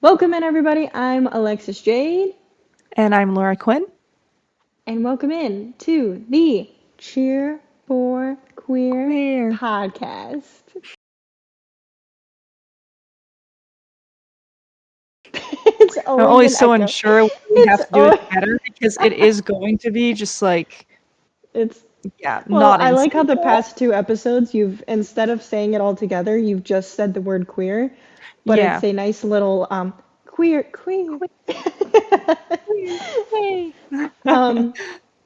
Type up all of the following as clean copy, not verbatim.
Welcome in, everybody. I'm Alexis Jade, And I'm Laura Quinn. and welcome in to the Cheer for Queer Queer. podcast. It's I'm always always an so echo. unsure when we It's have to do it always, together because it is going to be just like, it's, yeah, well, not I in like how sync the at all. past two episodes, instead of saying it all together, you've just said the word queer, but it's Yeah. a nice little, queer. Queer, queer. Yay. Um,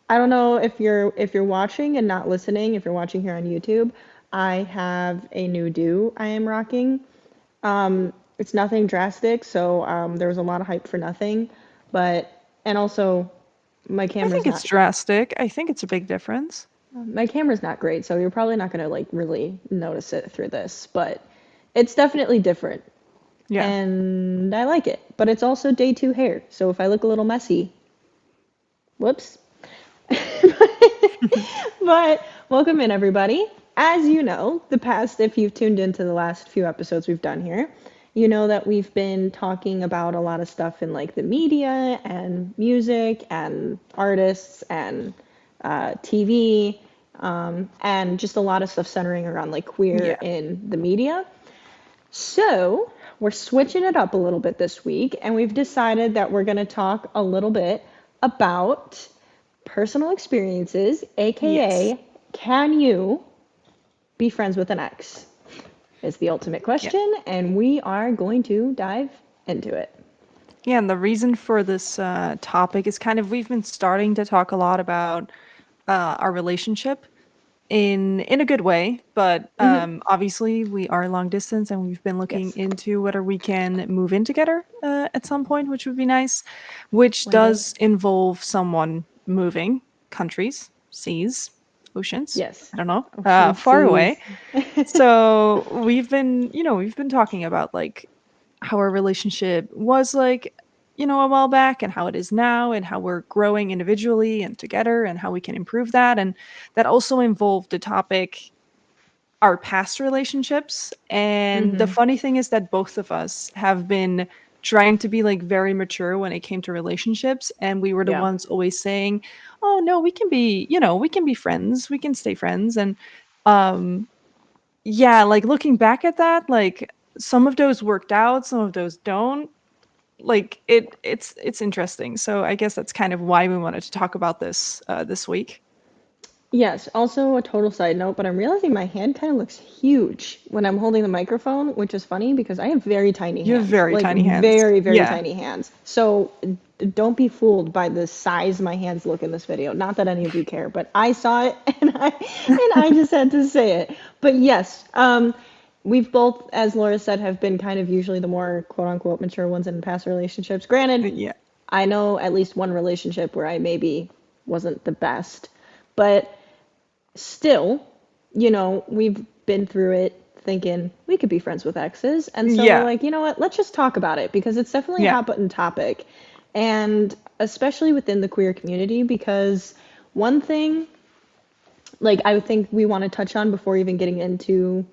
I don't know if you're watching and not listening, if you're watching here on YouTube, I have a new do I am rocking. It's nothing drastic, so there was a lot of hype for nothing, and also my I camera's think it's not drastic. I think it's a big difference. my camera's not great, so you're probably not gonna like really notice it through this, but it's definitely different, Yeah. and I like it. But it's also day two hair, so if I look a little messy, whoops. But welcome in, everybody. As you know, if you've tuned into the last few episodes we've done here, you know that we've been talking about a lot of stuff in like the media and music and artists and TV, and just a lot of stuff centering around like queer Yeah. in the media. So we're switching it up a little bit this week, and we've decided that we're going to talk a little bit about personal experiences, Yes. aka, can you be friends with an ex? Is the ultimate Yeah. question, and we are going to dive into it. Yeah. And the reason for this topic is kind of we've been starting to talk a lot about our relationship in a good way, but obviously we are long distance and we've been looking Yes, into whether we can move in together at some point, which would be nice, which one day. does involve someone moving countries, seas, oceans, Yes. I don't know, Ocean far away. seas. So we've been talking about like how our relationship was like, a while back and how it is now and how we're growing individually and together and how we can improve that. And that also involved the topic our past relationships. And the Mm-hmm. funny thing is that both of us have been trying to be like very mature when it came to relationships. And we were the Yeah. ones always saying, oh no, we can be friends, we can stay friends. And um yeah, like looking back at that, like some of those worked out, some of those don't. Like it's interesting. So I guess that's kind of why we wanted to talk about this this week. Yes, also a total side note, but I'm realizing my hand kind of looks huge when I'm holding the microphone, which is funny because I have very tiny You have hands, very like tiny hands. very, very Yeah. tiny hands. So don't be fooled by the size my hands look in this video. Not that any of you care, but I saw it and I just had to say it. But yes, we've both, as Laura said, have been kind of usually the more quote unquote mature ones in past relationships. Granted, Yeah. I know at least one relationship where I maybe wasn't the best, but still, we've been through it thinking we could be friends with exes. And so we're Yeah. like, you know what? Let's just talk about it because it's definitely a Yeah. hot button topic. And especially within the queer community, because one thing, like, I would think we want to touch on before even getting into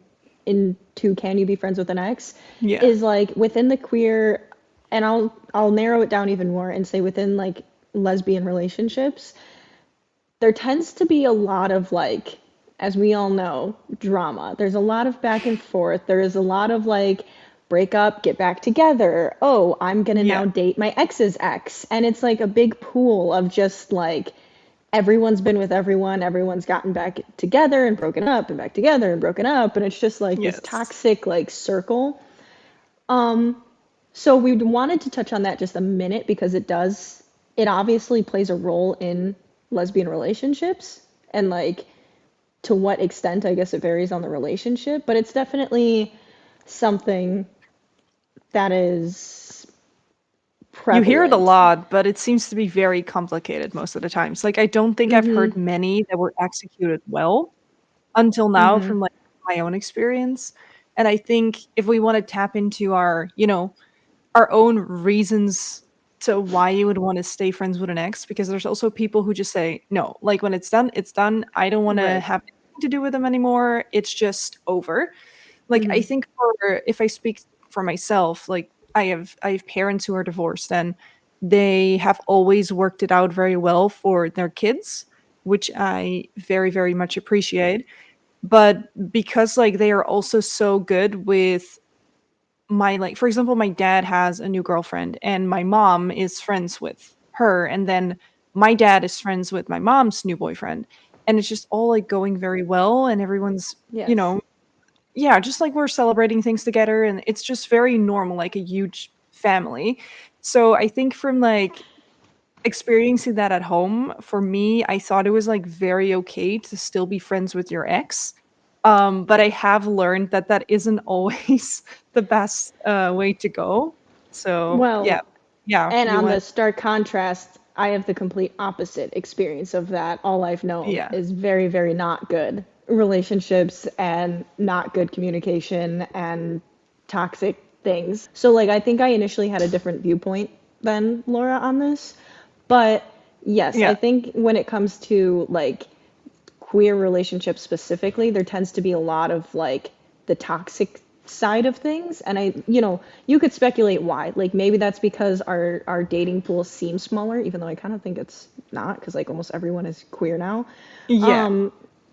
can you be friends with an ex Yeah. is like within the queer, and I'll narrow it down even more and say within like lesbian relationships, there tends to be a lot of like, as we all know, drama. There's a lot of back and forth. There is a lot of like break up, get back together. Oh, I'm gonna Yeah. now date my ex's ex. And it's like a big pool of just like everyone's been with everyone, everyone's gotten back together and broken up and back together and broken up. And it's just like this Yes. toxic like circle. So we wanted to touch on that just a minute because it obviously plays a role in lesbian relationships and like to what extent, I guess it varies on the relationship, but it's definitely something that is You hear it a prevalent. lot, but it seems to be very complicated most of the times. Like I don't think I've heard many that were executed well until now from like my own experience. And I think if we want to tap into our own reasons to why you would want to stay friends with an ex, because there's also people who just say no, like when it's done, it's done. I don't want to Right. have anything to do with them anymore, it's just over. Like I Hmm. think for if I speak for myself, like I have parents who are divorced, and they have always worked it out very well for their kids, which I very, very much appreciate. But because like they are also so good with my, like, for example, my dad has a new girlfriend and my mom is friends with her, and then my dad is friends with my mom's new boyfriend, and it's just all like going very well, and everyone's, you Yes. know, yeah, just like we're celebrating things together, and it's just very normal, like a huge family. So I think from like experiencing that at home, for me, I thought it was like very okay to still be friends with your ex. But I have learned that that isn't always the best way to go. So yeah, Well, yeah, and you on the want, stark contrast, I have the complete opposite experience of that. All I've known yeah, is very, very not good relationships and not good communication and toxic things. So, like, I think I initially had a different viewpoint than Laura on this. But yes, I yeah, think when it comes to like queer relationships specifically, there tends to be a lot of like the toxic side of things. And you could speculate why. Like maybe that's because our dating pool seems smaller, even though I kind of think it's not, because like almost everyone is queer now. yeah,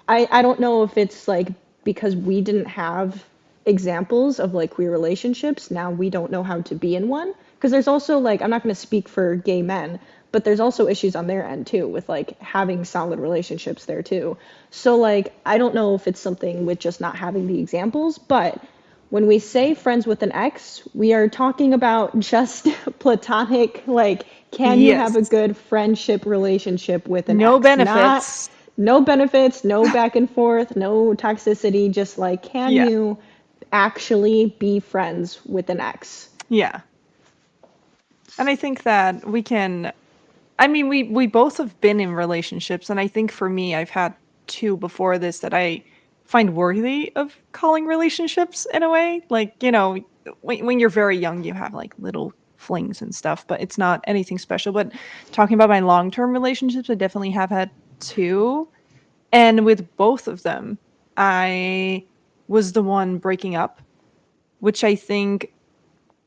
I don't know if it's like because we didn't have examples of like queer relationships, now we don't know how to be in one. Because there's also like, I'm not going to speak for gay men, but there's also issues on their end too with like having solid relationships there too. So like, I don't know if it's something with just not having the examples, but when we say friends with an ex, we are talking about just platonic, like, can you have a yes, good friendship relationship with an no ex? Not benefits, no benefits, no back and forth, no toxicity, just like, can yeah, you actually be friends with an ex? yeah. And I think that we can, I mean, we both have been in relationships, and I think for me, I've had two before this that I find worthy of calling relationships in a way. Like, when you're very young, you have like little flings and stuff, but it's not anything special. But talking about my long-term relationships, I definitely have had two, and with both of them, I was the one breaking up, which I think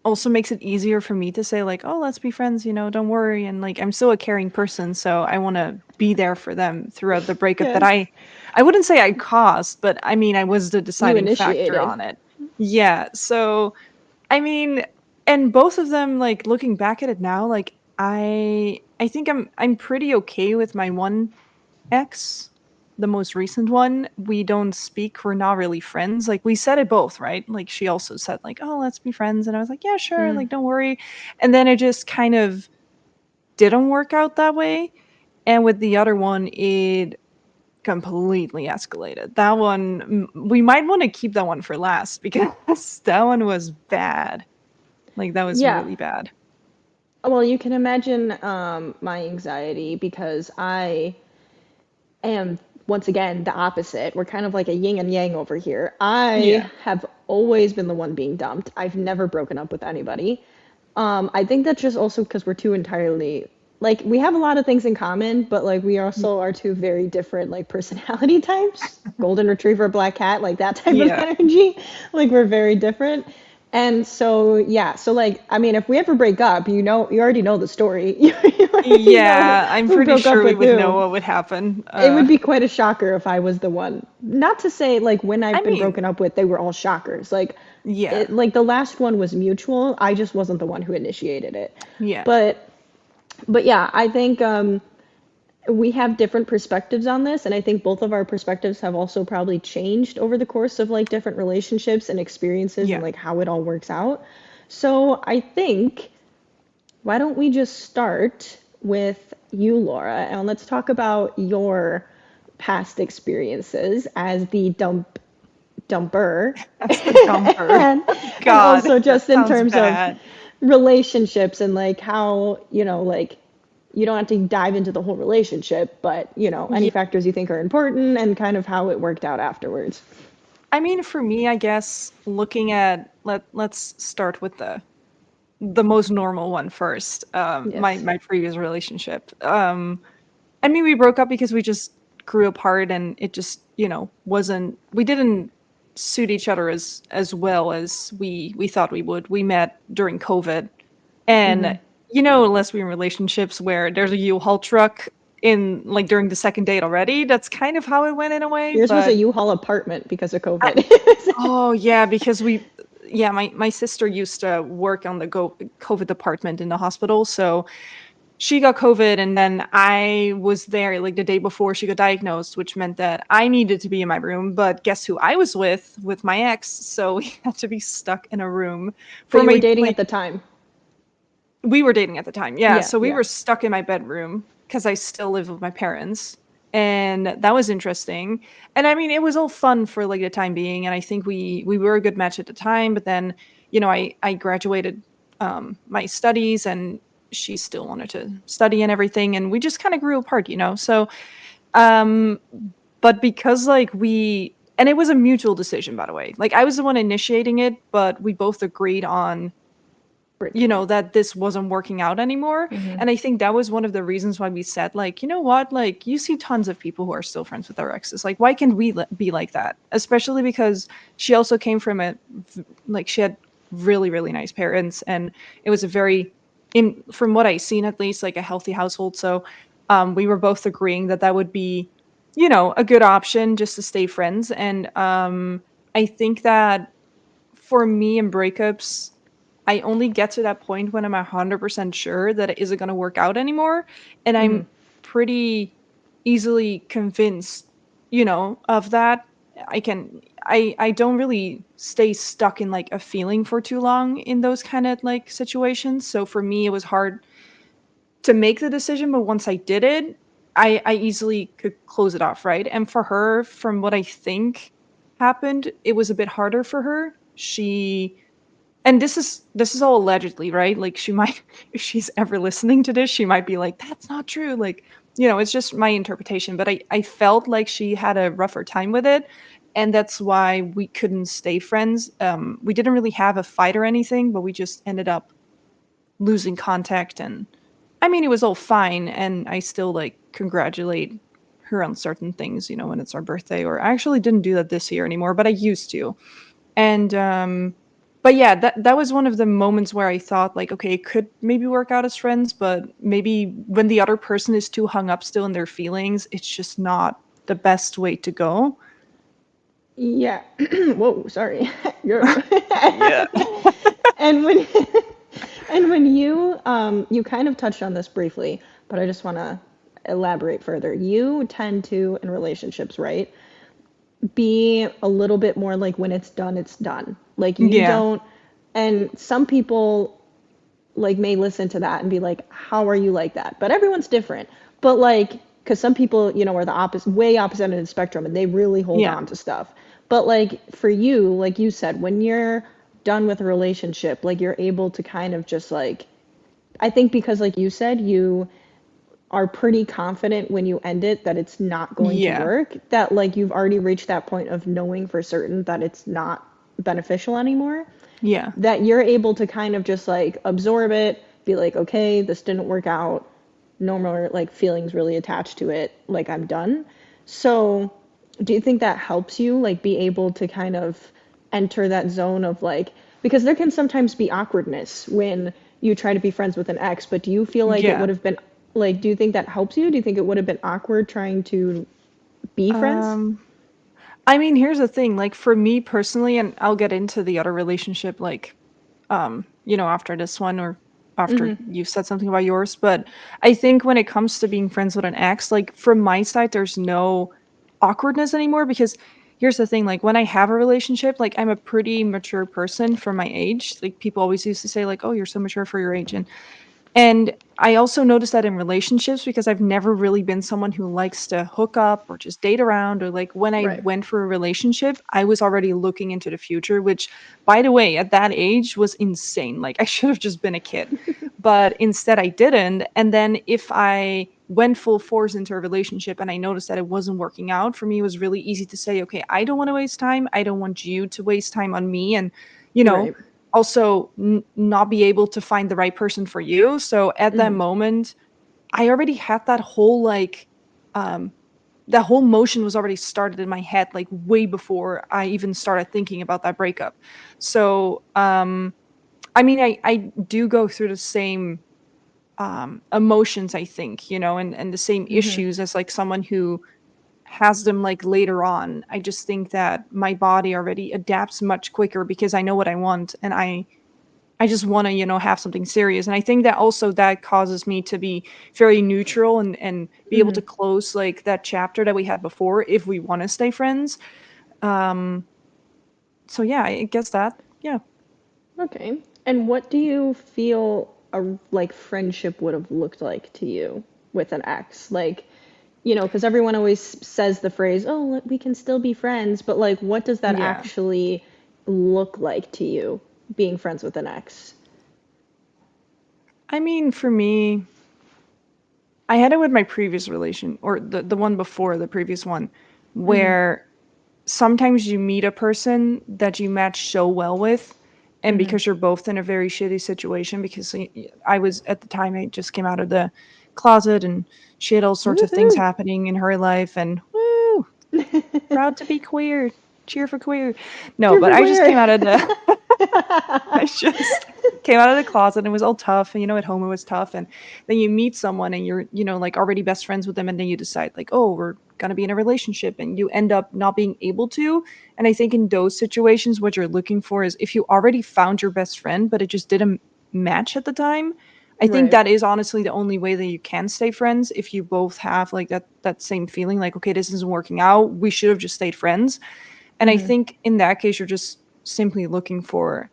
also makes it easier for me to say like, "Oh, let's be friends, don't worry." And like I'm still a caring person, so I want to be there for them throughout the breakup that Yes. I wouldn't say I caused, but I mean I was the You deciding factor initiated. on it. Yeah, so I mean, and both of them, like looking back at it now, like I think I'm pretty okay with my one ex, the most recent one. We don't speak, we're not really friends. Like we said it both, right? Like she also said like, "Oh, let's be friends." And I was like, "Yeah, sure, like don't worry." And then it just kind of didn't work out that way. And with the other one, it completely escalated. That one, we might want to keep that one for last because that one was bad. Like that was Yeah. really bad. Well, you can imagine my anxiety because I am once again the opposite. We're kind of like a yin and yang over here. Yeah. I have always been the one being dumped. I've never broken up with anybody. I think that's just also because we're two entirely like we have a lot of things in common, but like we also are two very different like personality types. Golden retriever, black cat, like that type of Yeah. energy. Like we're very different. And so yeah, so like I mean, if we ever break up, you already know the story. You already know Yeah, I'm who pretty broke up sure we with would know who. what would happen. It would be quite a shocker if I was the one. Not to say like when I I've been mean, broken up with, they were all shockers. yeah. Like the last one was mutual. I just wasn't the one who initiated it. Yeah. But but yeah, I think we have different perspectives on this, and I think both of our perspectives have also probably changed over the course of like different relationships and experiences and Yeah. like how it all works out. So I think why don't we just start with you, Laura, and let's talk about your past experiences as the dumper, That's the dumper. and and God, also that just in sounds terms of bad. relationships and like how, like you don't have to dive into the whole relationship, but any Yeah. factors you think are important and kind of how it worked out afterwards. I mean, for me, I guess looking at let's start with the most normal one first. My Yes. my previous relationship. I mean, we broke up because we just grew apart, and it just, wasn't. We didn't suit each other as well as we thought we would. We met during COVID, and lesbian relationships where there's a U-Haul truck in like during the second date already. That's kind of how it went in a way, Yours was a but U-Haul apartment because of I, COVID. oh yeah, because my sister used to work on the COVID department in the hospital, so she got COVID, and then I was there like the day before she got diagnosed, which meant that I needed to be in my room. But guess who I was with my ex, so we had to be stuck in a room But for you were my dating like at the time. we were dating at the time. Yeah, Yeah, so we yeah. were stuck in my bedroom because I still live with my parents. And that was interesting. And I mean, it was all fun for like the time being. And I think we were a good match at the time. But then, I graduated my studies, and she still wanted to study and everything. And we just kind of grew apart. So, um, but because like and it was a mutual decision, by the way. Like I was the one initiating it, but we both agreed on Breaking up. that this wasn't working out anymore. And I think that was one of the reasons why we said, like, you know what, like, you see tons of people who are still friends with their exes. Like, why can we be like that? Especially because she also came from like, she had really, really nice parents. And it was a very, from what I've seen at least, like a healthy household. So we were both agreeing that that would be, a good option just to stay friends. And I think that for me in breakups, I only get to that point when I'm 100% sure that it isn't going to work out anymore. And I'm pretty easily convinced, of that. I don't really stay stuck in like a feeling for too long in those kind of like situations. So for me, it was hard to make the decision. But once I did it, I easily could close it off. Right. And for her, from what I think happened, it was a bit harder for her. And this is all allegedly, right? Like she might, if she's ever listening to this, she might be like, that's not true. Like, it's just my interpretation. But I felt like she had a rougher time with it. And that's why we couldn't stay friends. We didn't really have a fight or anything, but we just ended up losing contact. And I mean, it was all fine. And I still like congratulate her on certain things, when it's our birthday. Or I actually didn't do that this year anymore, but I used to. And but yeah, that was one of the moments where I thought like, okay, it could maybe work out as friends, but maybe when the other person is too hung up still in their feelings, it's just not the best way to go. Yeah. Whoa, sorry. You're Yeah. and when and when you kind of touched on this briefly, but I just want to elaborate further. You tend to in relationships, right? Be a little bit more like when it's done, it's done. Like you Yeah. don't, and some people like may listen to that and be like, how are you like that? But everyone's different. But like, because some people, are the opposite, way opposite end of the spectrum, and they really hold Yeah. on to stuff. But like for you, like you said, when you're done with a relationship, like you're able to kind of just like, I think because like you said, you are pretty confident when you end it that it's not going to Yeah. work, that like you've already reached that point of knowing for certain that it's not beneficial anymore, Yeah. that you're able to kind of just like absorb it, be like, okay, this didn't work out, no more like feelings really attached to it, like I'm done. So, do you think that helps you like be able to kind of enter that zone of like, because there can sometimes be awkwardness when you try to be friends with an ex, but do you feel like it Yeah. would have been like, do you think that helps you? Do you think it would have been awkward trying to be friends? Um I mean, here's the thing, like for me personally, and I'll get into the other relationship like after this one or after you've said something about yours. But I think when it comes to being friends with an ex, like from my side, there's no awkwardness anymore because here's the thing, like when I have a relationship, like I'm a pretty mature person for my age. Like people always used to say, like, oh, you're so mature for your age. And I also noticed that in relationships because I've never really been someone who likes to hook up or just date around or like when I Right. went for a relationship, I was already looking into the future, which by the way, at that age was insane. Like I should have just been a kid. But instead I didn't. And then if I went full force into a relationship and I noticed that it wasn't working out, for me it was really easy to say, okay, I don't want to waste time. I don't want you to waste time on me. And you know, Right. also not be able to find the right person for you. So at that moment, I already had that whole like um that whole motion was already started in my head, like way before I even started thinking about that breakup. So, I mean, I do go through the same emotions, I think, and the same Mm-hmm. issues as like someone who has them like later on. I just think that my body already adapts much quicker because I know what I want, and I just want to, have something serious. And I think that also that causes me to be very neutral and be able Mm-hmm. to close like that chapter that we had before if we want to stay friends. Um so yeah, I guess that. Yeah. Okay. And what do you feel a like friendship would have looked like to you with an ex? Like, because everyone always says the phrase, "Oh, we can still be friends," but like, what does that Yeah. actually look like to you, being friends with an ex? I mean, for me, I had it with my previous relation, or the one before the previous one, Mm-hmm. where sometimes you meet a person that you match so well with, and Mm-hmm. because you're both in a very shitty situation, because I was at the time, I just came out of the closet, and she had all sorts of things Woohoo! happening in her life, and woo, proud to be queer, cheer for queer. No, Cheer but for I just queer. came out of the I just came out of the closet and it was all tough. And, at home it was tough. And then you meet someone and you're, like already best friends with them. And then you decide, like, oh, we're going to be in a relationship. And you end up not being able to. And I think in those situations, what you're looking for is if you already found your best friend, but it just didn't match at the time. I think Right. that is honestly the only way that you can stay friends if you both have like that same feeling like, okay, this isn't working out. We should have just stayed friends. And I Mm-hmm. think in that case, you're just simply looking for,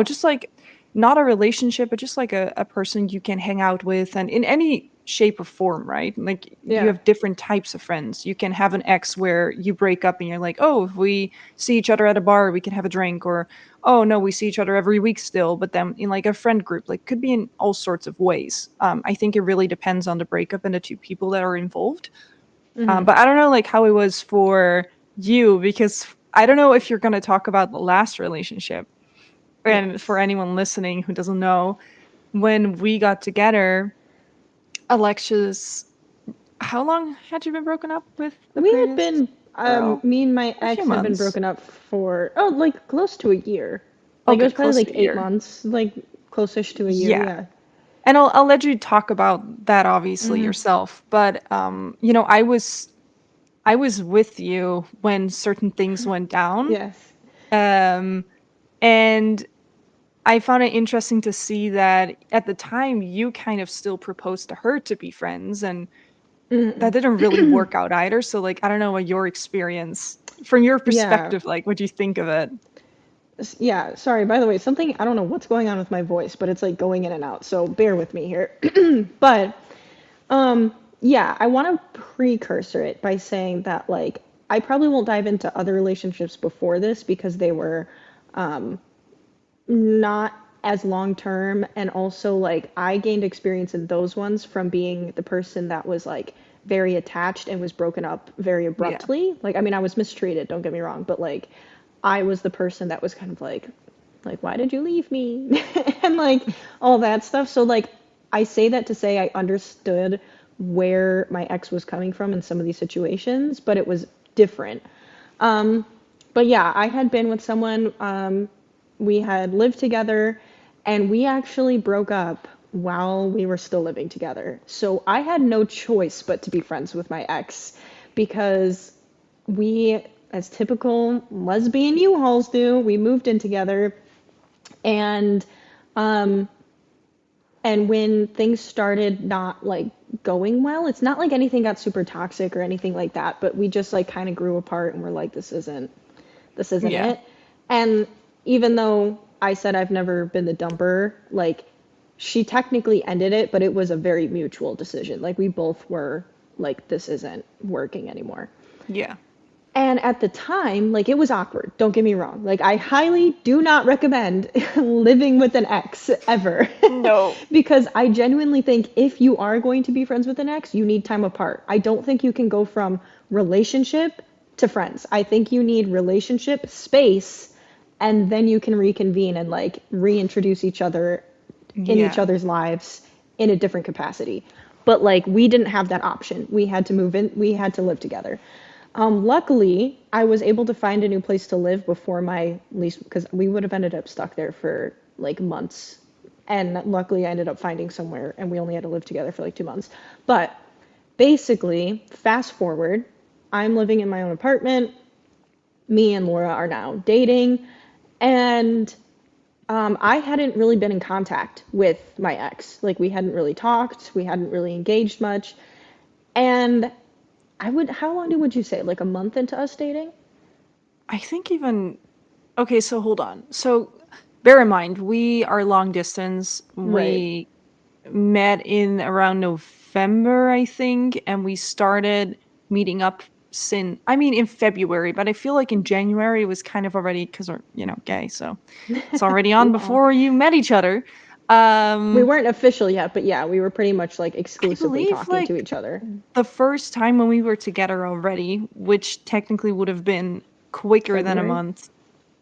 just like not a relationship, but just like a person you can hang out with and in any shape or form, right? Like you Yeah. have different types of friends. You can have an ex where you break up and you're like, oh, if we see each other at a bar, we can have a drink, or oh no, we see each other every week still, but then in like a friend group, like could be in all sorts of ways. I think it really depends on the breakup and the two people that are involved. Mm-hmm. But I don't know like how it was for you because I don't know if you're going to talk about the last relationship, and for Yes. anyone listening who doesn't know, when we got together, Alexis, how long had you been broken up with the We had previous been, girl? me and my A few ex had been months. broken up for, oh, like close to a year. Like it Okay, was probably close like to a eight year. months, like close-ish to a year, Yeah. yeah. And I'll let you talk about that obviously Mm-hmm. yourself, but I was with you when certain things went down. Yes. Um and I found it interesting to see that at the time you kind of still proposed to her to be friends, and that didn't really Mm-mm. work out either. So like I don't know what your experience from your Yeah. perspective, like what do you think of it? Yeah, sorry, by the way, something, I don't know what's going on with my voice, but it's like going in and out, so bear with me here. But yeah, I want to precursor it by saying that like I probably won't dive into other relationships before this because they were not as long term, and also like I gained experience in those ones from being the person that was like very attached and was broken up very Yeah. abruptly. Like I mean I was mistreated, don't get me wrong, but like I was the person that was kind of like why did you leave me? And like all that stuff. So like I say that to say I understood where my ex was coming from in some of these situations, but it was different. Um, but yeah, I had been with someone, we had lived together, and we actually broke up while we were still living together. So I had no choice but to be friends with my ex because we, as typical lesbian U-Hauls do, we moved in together, and um, and when things started not like going well, it's not like anything got super toxic or anything like that, but we just like kind of grew apart and we're like, this isn't Yeah. it. And even though I said I've never been the dumper, like she technically ended it, but it was a very mutual decision. Like we both were like, this isn't working anymore. Yeah. And at the time, like it was awkward. Don't get me wrong. Like I highly do not recommend living with an ex ever. No. Because I genuinely think if you are going to be friends with an ex, you need time apart. I don't think you can go from relationship to friends. I think you need relationship space and then you can reconvene and like reintroduce each other in each Yeah. other's lives in a different capacity. but like we didn't have that option. We had to move in, we had to live together. Luckily, I was able to find a new place to live before my lease, because we would have ended up stuck there for like months. And luckily, I ended up finding somewhere, and we only had to live together for like 2 months. But basically, fast forward, I'm living in my own apartment. Me and Laura are now dating, and I hadn't really been in contact with my ex. Like, we hadn't really talked, we hadn't really engaged much. And how long would you say? Like a month into us dating? I think even okay, so hold on. So bear in mind, we are long distance. Right. We met in around November, I think, and we started meeting up in February, but I feel like in January it was kind of already because we're, gay, so it's already on Well, before you met each other. we Um, weren't official yet, but yeah, we were pretty much like I exclusively believe talking to like each other. the first time when we were together already, which technically would have been quicker than a February? month,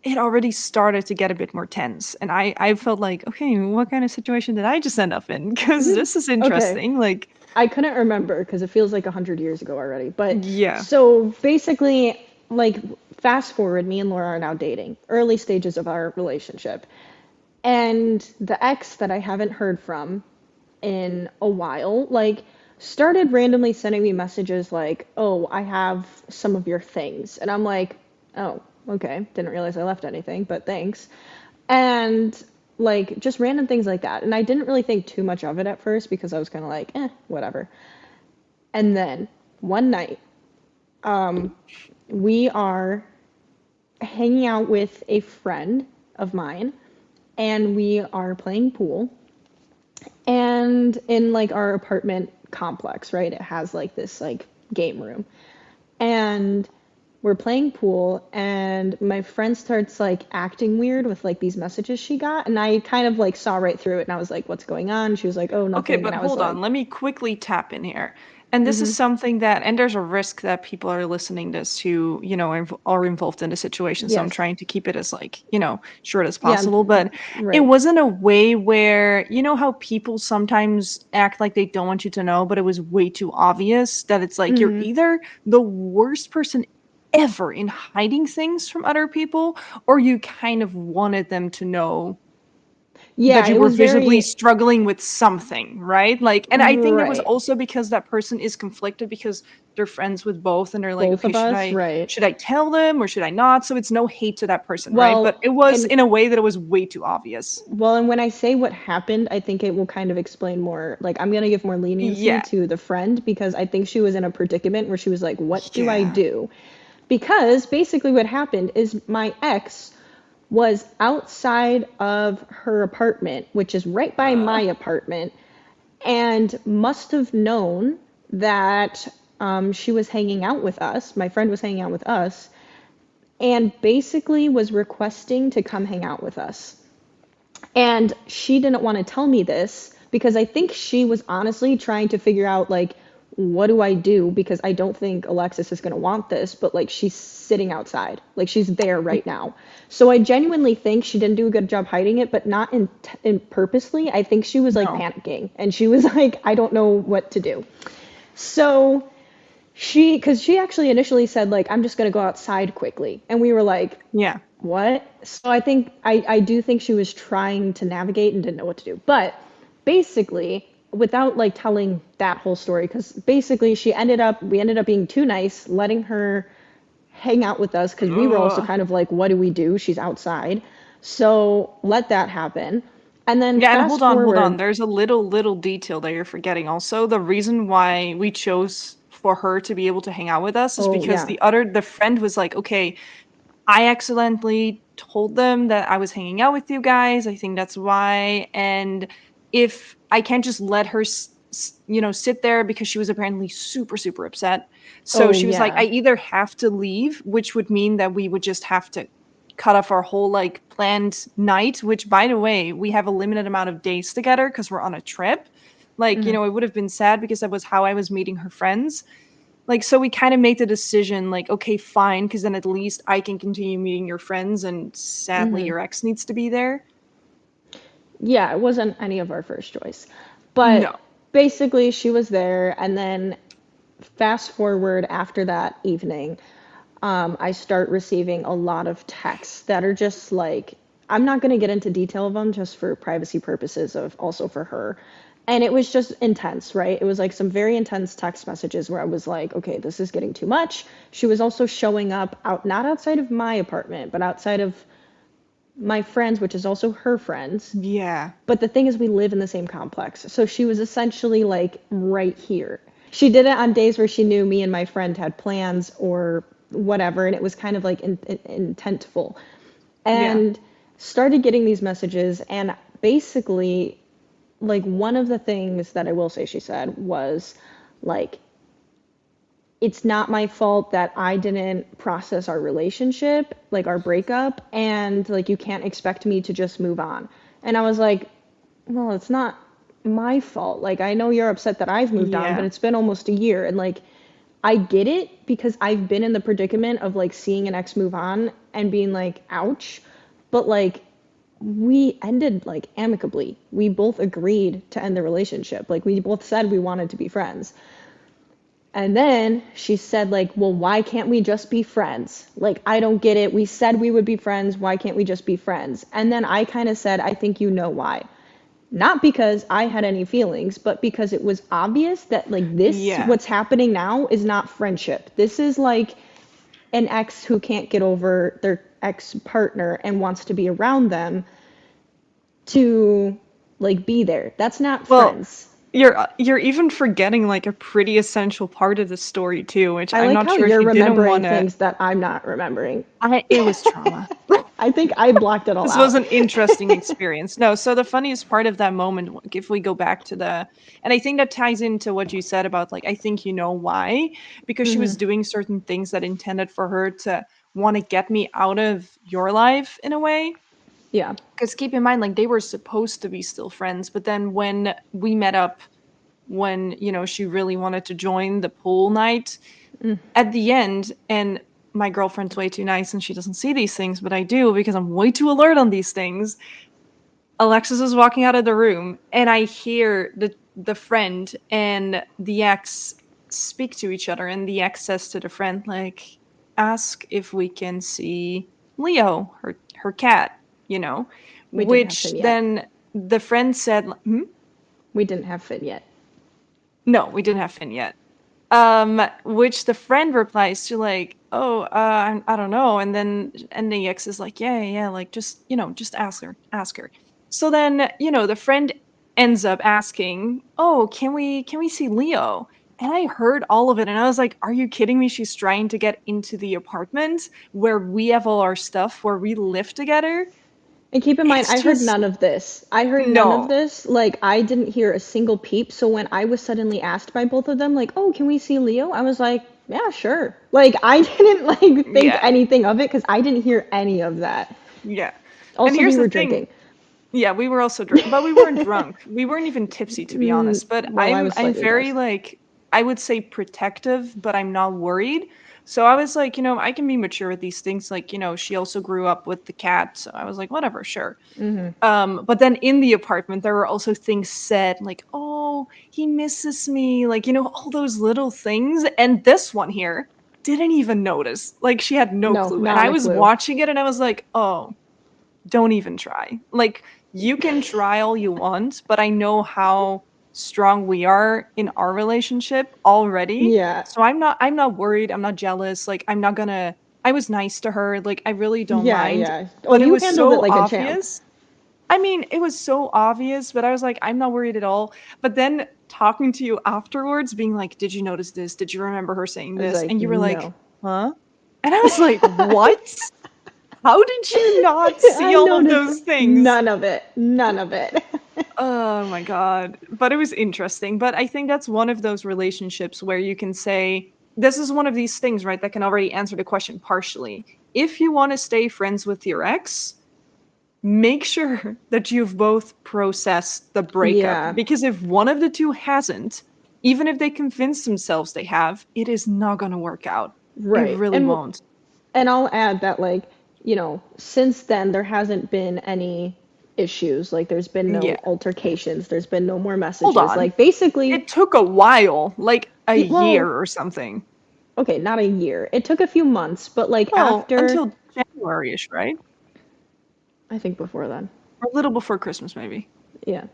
it already started to get a bit more tense. And I felt like, okay, what kind of situation did I just end up in? Because this is Okay. interesting. Like, I couldn't remember because it feels like 100 years ago already. But yeah. so basically, like, fast forward, me and Laura are now dating, early stages of our relationship. And the ex that I haven't heard from in a while, like, started randomly sending me messages like, oh, I have some of your things. And I'm like, oh, okay. Didn't realize I left anything, but thanks. And like just random things like that. And I didn't really think too much of it at first because I was kind of like, whatever. And then one night, we are hanging out with a friend of mine and we are playing pool. And in like our apartment complex, right? It has like this like game room. And we're playing pool and my friend starts like acting weird with like these messages she got and I kind of like saw right through it and I was like, what's going on? She was like, oh, Okay, nothing. And but I was hold like, on. Let me quickly tap in here. And this is something that, and there's a risk that people are listening this who, are involved in the situation. So I'm yes. trying to keep it as like, short as Yeah, possible. But it right. wasn't a way where, how people sometimes act like they don't want you to know, but it was way too obvious that it's like you're either the worst person ever in hiding things from other people, or you kind of wanted them to know Yeah, that you it were was visibly very struggling with something, right? Like, and I think it was right. also because that person is conflicted because they're friends with both and they're like, Both okay, of should us, I right. should I tell them or should I not? So it's no hate to that person, right? But Well, it was and in a way that it was way too obvious. and when I say what happened, I think it will kind of explain more. Like, I'm gonna give more leniency Yeah. to the friend because I think she was in a predicament where she was like, what do I Yeah. do? Because basically what happened is my ex was outside of her apartment, which is right by my apartment, and must have known that she was hanging out with us. My friend was hanging out with us, and basically was requesting to come hang out with us. And she didn't want to tell me this because I think she was honestly trying to figure out, like, what do I do? Because I don't think Alexis is going to want this, but like she's sitting outside, like she's there right now. So I genuinely think she didn't do a good job hiding it, but not in purposely. I think she was like No. panicking and she was like, I don't know what to do. So because she actually initially said, like, I'm just going to go outside quickly. And we were like, Yeah. what? So I think I do think she was trying to navigate and didn't know what to do. But basically, without like telling that whole story, because basically we ended up being too nice, letting her hang out with us because we were also Ugh. kind of like, what do we do? She's outside. So let that happen. And then Yeah, and fast hold on. forward. There's a little detail that you're forgetting. Also, the reason why we chose for her to be able to hang out with us is Oh, because yeah. the friend was like, okay, I accidentally told them that I was hanging out with you guys. I think that's why. And if I can't just let her, sit there because she was apparently super, super upset. So Oh, she was like, I yeah. either have to leave, which would mean that we would just have to cut off our whole like planned night, which by the way, we have a limited amount of days together because we're on a trip. Like, it would have been sad because that was how I was meeting her friends. Like, so we kind of made the decision, like, okay, fine, because then at least I can continue meeting your friends, and sadly, your ex needs to be there. Yeah, it wasn't any of our first choice. But No. basically she was there, and then fast forward after that evening, I start receiving a lot of texts that are just like, I'm not going to get into detail of them just for privacy purposes of also for her. And it was just intense, right? It was like some very intense text messages where I was like, okay, this is getting too much. She was also showing up out, not outside of my apartment, but outside of my friends, which is also her friends. Yeah. But the thing is, we live in the same complex. So she was essentially like right here. She did it on days where she knew me and my friend had plans or whatever, and it was kind of like intentful. Yeah. And started getting these messages, and basically, like, one of the things that I will say she said was, like, it's not my fault that I didn't process our relationship, like our breakup, and like you can't expect me to just move on. And I was like, well, it's not my fault. Like, I know you're upset that I've moved on, but Yeah. it's been almost a year. And like, I get it because I've been in the predicament of like seeing an ex move on and being like, ouch. But like, we ended like amicably. We both agreed to end the relationship. Like, we both said we wanted to be friends. And then she said, like, well, why can't we just be friends? Like, I don't get it. We said we would be friends. Why can't we just be friends? And then I kind of said, I think you know why. Not because I had any feelings, but because it was obvious that, like, this, Yeah. what's happening now is not friendship. This is like an ex who can't get over their ex partner and wants to be around them to, like, be there. That's not Well, friends. you're even forgetting like a pretty essential part of the story too, which I I'm like not how sure if you're you didn't remembering want to. things that I'm not remembering. It was trauma. I think I blocked it all This was out. an interesting experience. No, so the funniest part of that moment, if we go back to and I think that ties into what you said about like, I think you know why, because she was doing certain things that intended for her to want to get me out of your life in a way. Yeah. Because keep in mind, like, they were supposed to be still friends, but then when we met up, when, she really wanted to join the pool night, at the end, and my girlfriend's way too nice and she doesn't see these things, but I do because I'm way too alert on these things. Alexis is walking out of the room and I hear the friend and the ex speak to each other, and the ex says to the friend, like, ask if we can see Leo, her cat, you know, We didn't have which Finn yet. then the friend said, hmm? We didn't have Finn yet. No, we didn't have Finn yet. Which the friend replies to, like, oh, I don't know, and the ex is like, yeah, yeah, like, just, just ask her. So then, the friend ends up asking, oh, can we see Leo? And I heard all of it and I was like, are you kidding me? She's trying to get into the apartment where we have all our stuff, where we live together. And keep in mind, It's I heard just none of this. I heard none of no. this. Like, I didn't hear a single peep. So when I was suddenly asked by both of them, like, oh, can we see Leo? I was like, yeah, sure. Like, I didn't, like, think Yeah. anything of it because I didn't hear any of that. Yeah. And Also, here's we the were thing. drinking. Yeah, we were also drunk, but we weren't drunk. We weren't even tipsy, to be honest. But Well, I I'm was I'm slightly very buzzed. like, I would say protective, but I'm not worried. So I was like, I can be mature with these things. Like, she also grew up with the cat, so I was like, whatever, sure. But then in the apartment, there were also things said like, oh, he misses me, like, all those little things. And this one here didn't even notice. Like, she had no No, clue. And not I a was clue. watching it and I was like, oh, don't even try. Like, you can try all you want, but I know how strong we are in our relationship already. Yeah. So I'm not worried, I'm not jealous, like, I'm not gonna I was nice to her, like, I really don't Yeah, mind. yeah. Oh, But it you was handled it so like a champ. obvious. I mean, it was so obvious, but I was like, I'm not worried at all. But then talking to you afterwards, being like, did you notice this? Did you remember her saying I was this? like, And you were like, no. huh? And I was like, what? How did you not see I all of noticed those things? none of it. None of it. Oh my god. But it was interesting. But I think that's one of those relationships where you can say, this is one of these things, right, that can already answer the question partially. If you want to stay friends with your ex, make sure that you've both processed the breakup. Yeah, Because if one of the two hasn't, even if they convince themselves they have, it is not going to work out. It right. really won't. And I'll add that, like, since then there hasn't been any. issues. Like there's been Yeah. no altercations, there's been no more Hold messages. on. Like basically, It took a while, like a well, year or something. okay, not a year. It took a few months, but like Well, after, until January-ish, right? I think before then. Or a little before Christmas, maybe. Yeah.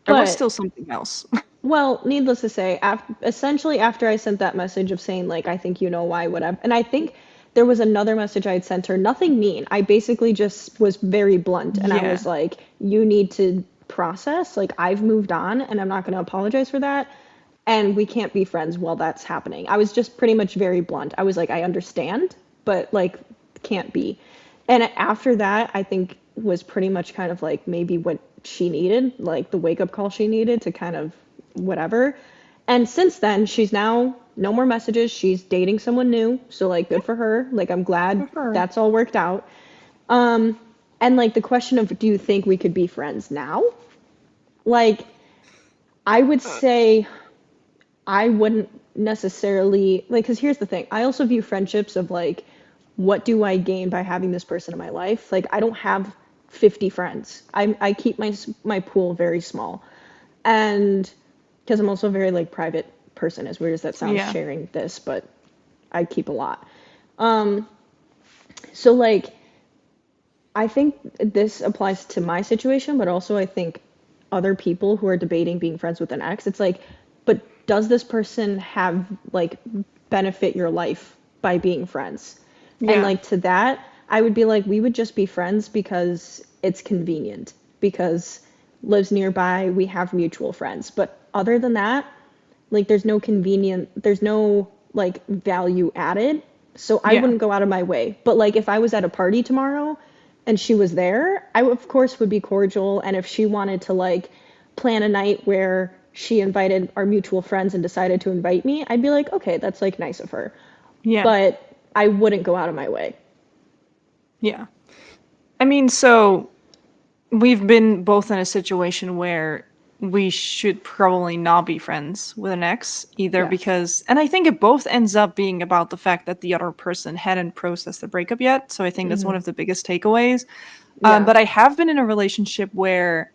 There was But still something else. well, needless to say, essentially after I sent that message of saying like I think you know why, whatever, and I think there was another message I had sent her, nothing mean. I basically just was very blunt, and I Yeah. was like, you need to process. Like I've moved on, and I'm not going to apologize for that, and we can't be friends while that's happening. I was just pretty much very blunt. I was like, I understand, but like can't be. And after that, I think was pretty much kind of like maybe what she needed, like the wake up call she needed to kind of whatever. And since then, she's now no more messages. She's dating someone new. So like good for her. Like I'm glad Good for her. that's all worked out. Um and like the question of do you think we could be friends now? Like I would say I wouldn't necessarily like cuz here's the thing. I also view friendships of like what do I gain by having this person in my life? Like I don't have 50 friends. I keep my pool very small. And because I'm also a very like private person, as weird as that sounds Yeah. sharing this, but I keep a lot. Um, so like I think this applies to my situation, but also I think other people who are debating being friends with an ex, it's like, but does this person have like benefit your life by being friends? And Yeah. like to that, I would be like, we would just be friends because it's convenient, because lives nearby, we have mutual friends. But other than that, like there's no like value added. So I Yeah. wouldn't go out of my way. But like if I was at a party tomorrow and she was there, I of course would be cordial. And if she wanted to like plan a night where she invited our mutual friends and decided to invite me, I'd be like, okay, that's like nice of her. Yeah. But I wouldn't go out of my way. Yeah. I mean, so we've been both in a situation where we should probably not be friends with an ex, either Yeah. because, and I think it both ends up being about the fact that the other person hadn't processed the breakup yet. So I think that's one of the biggest takeaways. Yeah. But I have been in a relationship where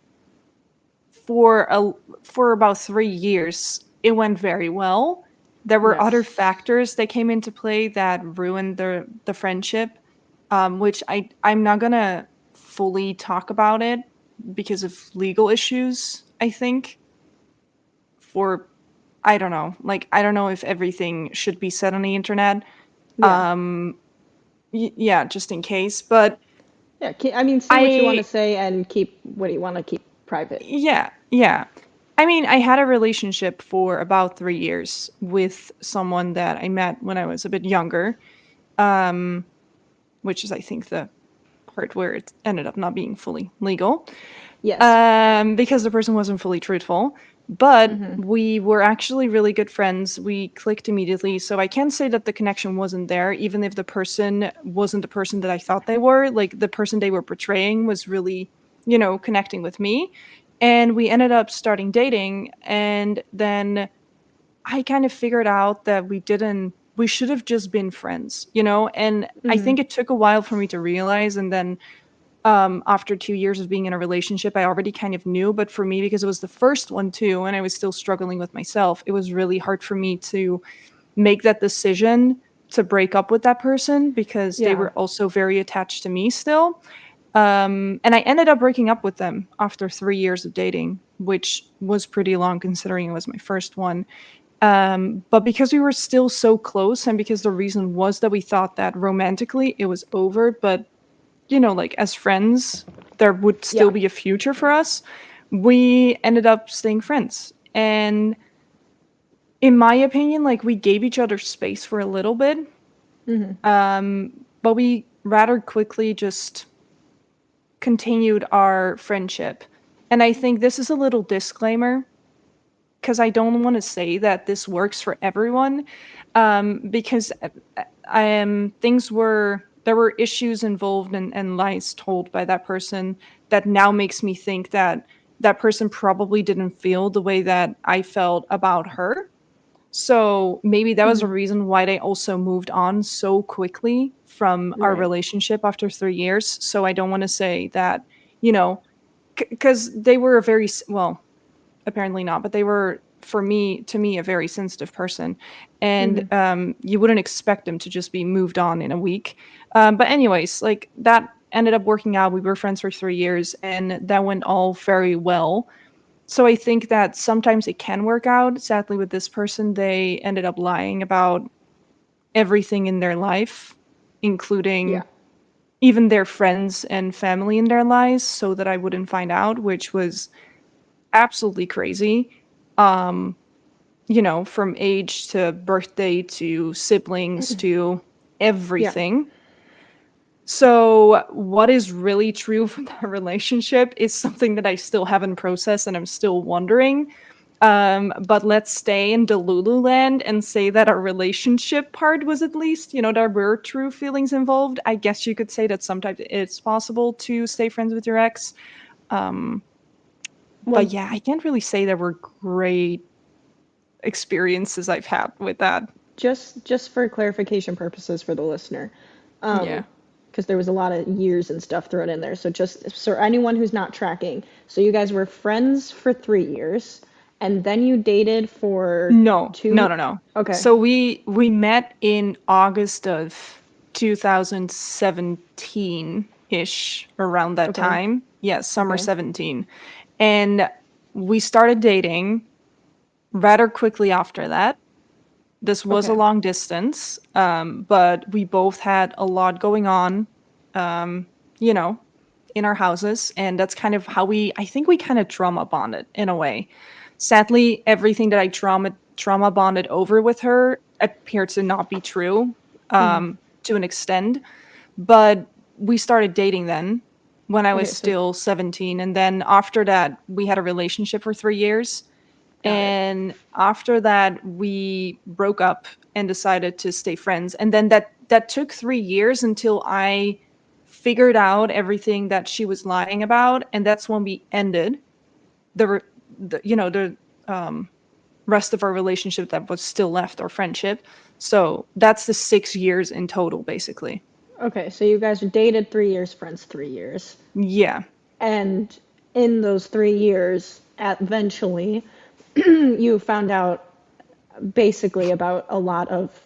for a for about 3 years it went very well. There were other Yes. factors that came into play that ruined the friendship, which I'm not gonna fully talk about it because of legal issues. I think for I don't know, like I don't know if everything should be said on the internet. Yeah. Um, yeah, just in case. But Yeah. I mean, say what you want to I say and keep what you want to keep private. Yeah, yeah. I mean, I had a relationship for about 3 years with someone that I met when I was a bit younger, um, which is, I think, the part where it ended up not being fully legal, Yes. because the person wasn't fully truthful. But we were actually really good friends. We clicked immediately. So I can say that the connection wasn't there, even if the person wasn't the person that I thought they were. Like the person they were portraying was really, connecting with me. And we ended up starting dating. And then I kind of figured out that we should have just been friends. And I think it took a while for me to realize. And then after 2 years of being in a relationship, I already kind of knew. But for me, because it was the first one too, and I was still struggling with myself, it was really hard for me to make that decision to break up with that person because they Yeah. were also very attached to me still. And I ended up breaking up with them after 3 years of dating, which was pretty long considering it was my first one. But because we were still so close, and because the reason was that we thought that romantically it was over, but like as friends, there would still Yeah. be a future for us, we ended up staying friends. And in my opinion, like we gave each other space for a little bit, but we rather quickly just continued our friendship. And I think this is a little disclaimer because I don't want to say that this works for everyone, because things were there were issues involved and lies told by that person that now makes me think that that person probably didn't feel the way that I felt about her. So maybe that was a reason why they also moved on so quickly from our Right. relationship after 3 years. So I don't want to say that, you know, because they were a very well, apparently not, but they were to me a very sensitive person, and Mm-hmm. you wouldn't expect them to just be moved on in a week. But anyways, like that ended up working out. We were friends for 3 years, and that went all very well. So I think that sometimes it can work out. Sadly, with this person, they ended up lying about everything in their life, Yeah. including even their friends and family in their lives, so that I wouldn't find out, which was absolutely crazy. Um, from age to birthday to siblings to Yeah. everything. So, what is really true for that relationship is something that I still haven't processed and I'm still wondering. But let's stay in Delulu land and say that our relationship part was at least, there were true feelings involved. I guess you could say that sometimes it's possible to stay friends with your ex. Um, but Well, yeah, I can't really say there were great experiences I've had with that. just for clarification purposes for the listener, Yeah. because there was a lot of years and stuff thrown in there. So just so anyone who's not tracking, so you guys were friends for 3 years, and then you dated for No, no, 2. no, no. Okay. So we met in August of 2017-ish, around that Okay. time. Yeah, summer Okay. 17. And we started dating rather quickly after that. This was a Okay. long distance, but we both had a lot going on, um, you know, in our houses, and that's kind of how I think we kind of trauma bonded in a way. Sadly, everything that I trauma bonded over with her appeared to not be true, to an extent, but we started dating then when I was Okay. So still 17, and then after that, we had a relationship for 3 years. got it. And after that, we broke up and decided to stay friends. And then that took 3 years until I figured out everything that she was lying about, and that's when we ended the, re- the um, rest of our relationship that was still left, our friendship. So that's the 6 years in total, basically. Okay. So you guys dated 3 years, friends 3 years, Yeah, and in those 3 years, eventually, you found out basically about a lot of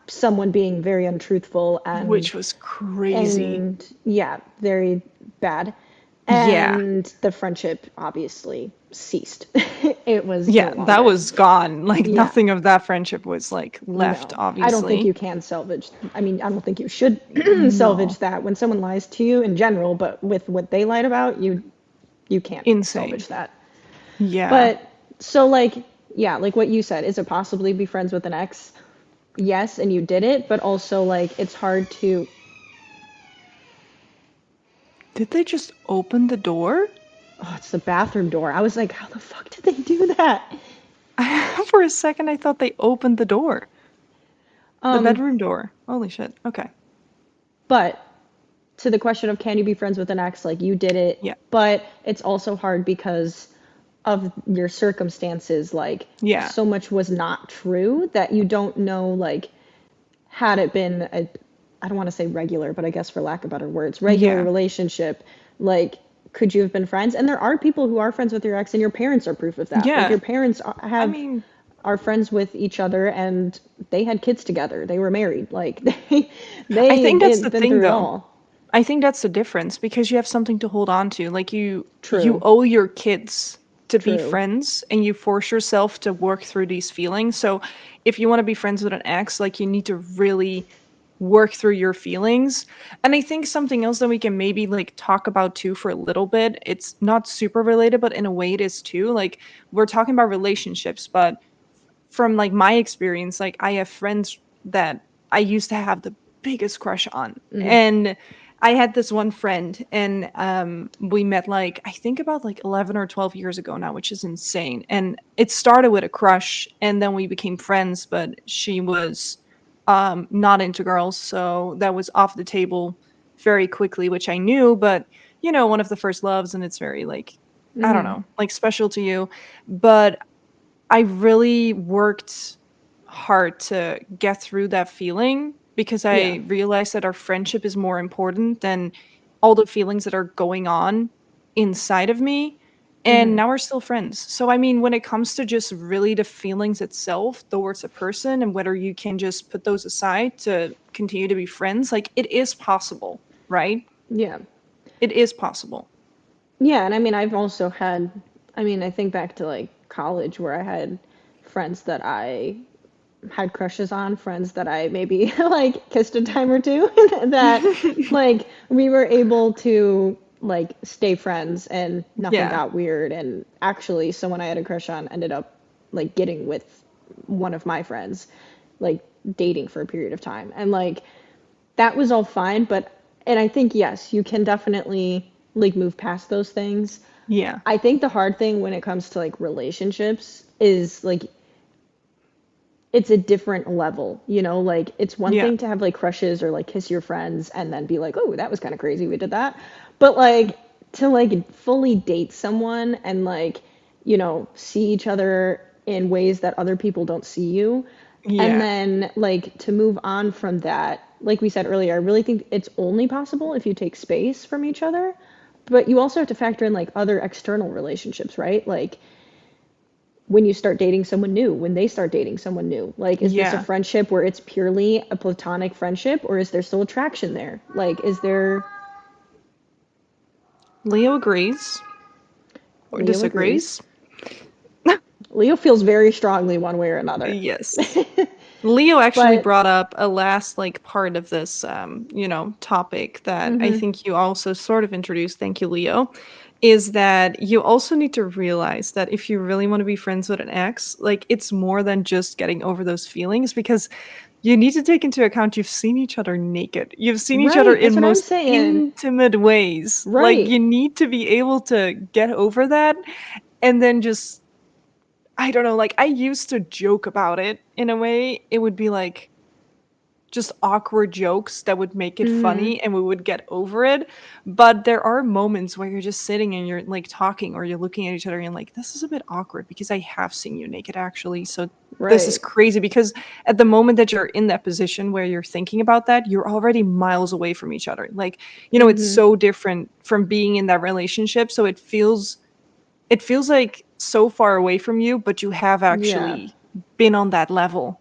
someone being very untruthful which was crazy. and yeah, very bad. Yeah, And the friendship obviously ceased. It was no yeah, that longer. was gone. Like Yeah, nothing of that friendship was like left, no. I don't think you obviously. can salvage. I mean, I don't think you should salvage No. that when someone lies to you in general, but with what they lied about, you can't Insane. salvage that. Yeah. But so like yeah, like what you said, is it possibly be friends with an ex? Yes, and you did it, but also like it's hard to. Did they just open the door? Oh, it's the bathroom door. I was like, how the fuck did they do that? For a second, I thought they opened the door. The Um, bedroom door. Holy shit. Okay. but to the question of can you be friends with an ex, like you did it, Yeah. but it's also hard because of your circumstances. Like Yeah. so much was not true that you don't know, like, had it been a, I don't want to say regular, but I guess for lack of better words, regular Yeah. relationship, like, could you have been friends? And there are people who are friends with your ex, and your parents are proof of that. Like, Yeah. your parents I have mean, are friends with each other, and they had kids together. They were married. Like, I they think that's they've the been thing through it though. all. I think that's the difference because you have something to hold on to. Like you True, owe your kids to be true. friends and you force yourself to work through these feelings. So if you want to be friends with an ex, like you need to really work through your feelings. And I think something else that we can maybe like talk about too for a little bit. It's not super related, but in a way it is too. Like we're talking about relationships, but from like my experience, like I have friends that I used to have the biggest crush on. And I had this one friend and we met like I think about like 11 or 12 years ago now, which is insane. And it started with a crush and then we became friends, but she was not into girls, so that was off the table very quickly, which I knew, but one of the first loves and it's very like I don't know, like special to you. But I really worked hard to get through that feeling because Yeah, I realized that our friendship is more important than all the feelings that are going on, inside of me, and now we're still friends. So I mean, when it comes to just really the feelings itself towards a person and whether you can just put those aside to continue to be friends, like it is possible, right? Yeah. It is possible. Yeah, and I mean, I've also had, I mean, I think back to like college where I had friends that I had crushes on, friends that I maybe like kissed a time or two, that like we were able to like stay friends and nothing Yeah. got weird. And actually, someone I had a crush on ended up like getting with one of my friends, like dating for a period of time. And like that was all fine, but and I think yes, you can definitely like move past those things. Yeah. I think the hard thing when it comes to like relationships is like it's a different level, you know, like it's one Yeah. thing to have like crushes or like kiss your friends and then be like, "Oh, that was kind of crazy. We did that." But like to like fully date someone and like, you know, see each other in ways that other people don't see you. And Yeah. then like to move on from that, like we said earlier, I really think it's only possible if you take space from each other. But you also have to factor in like other external relationships, right? Like when you start dating someone new, when they start dating someone new. Like, is this a Yeah. friendship where it's purely a platonic friendship, or is there still attraction there? Like, is there. Leo agrees or Leo agrees. disagrees. Leo feels very strongly one way or another. Yes. Leo actually But, brought up a last like part of this topic that I think you also sort of introduced. Thank you, Leo. Is that you also need to realize that if you really want to be friends with an ex, like it's more than just getting over those feelings because you need to take into account you've seen each other naked. You've seen each other right, that's in what I'm most saying. intimate ways. Like Right. you need to be able to get over that and then just I don't know, like I used to joke about it in a way. It would be like just awkward jokes that would make it funny and we would get over it. But there are moments where you're just sitting and you're like talking or you're looking at each other and like, this is a bit awkward because I have seen you naked actually. So this is Right. crazy because at the moment that you're in that position where you're thinking about that, you're already miles away from each other. Like, it's so different from being in that relationship. So it feels like so far away from you, but you have Yeah. actually been on that level,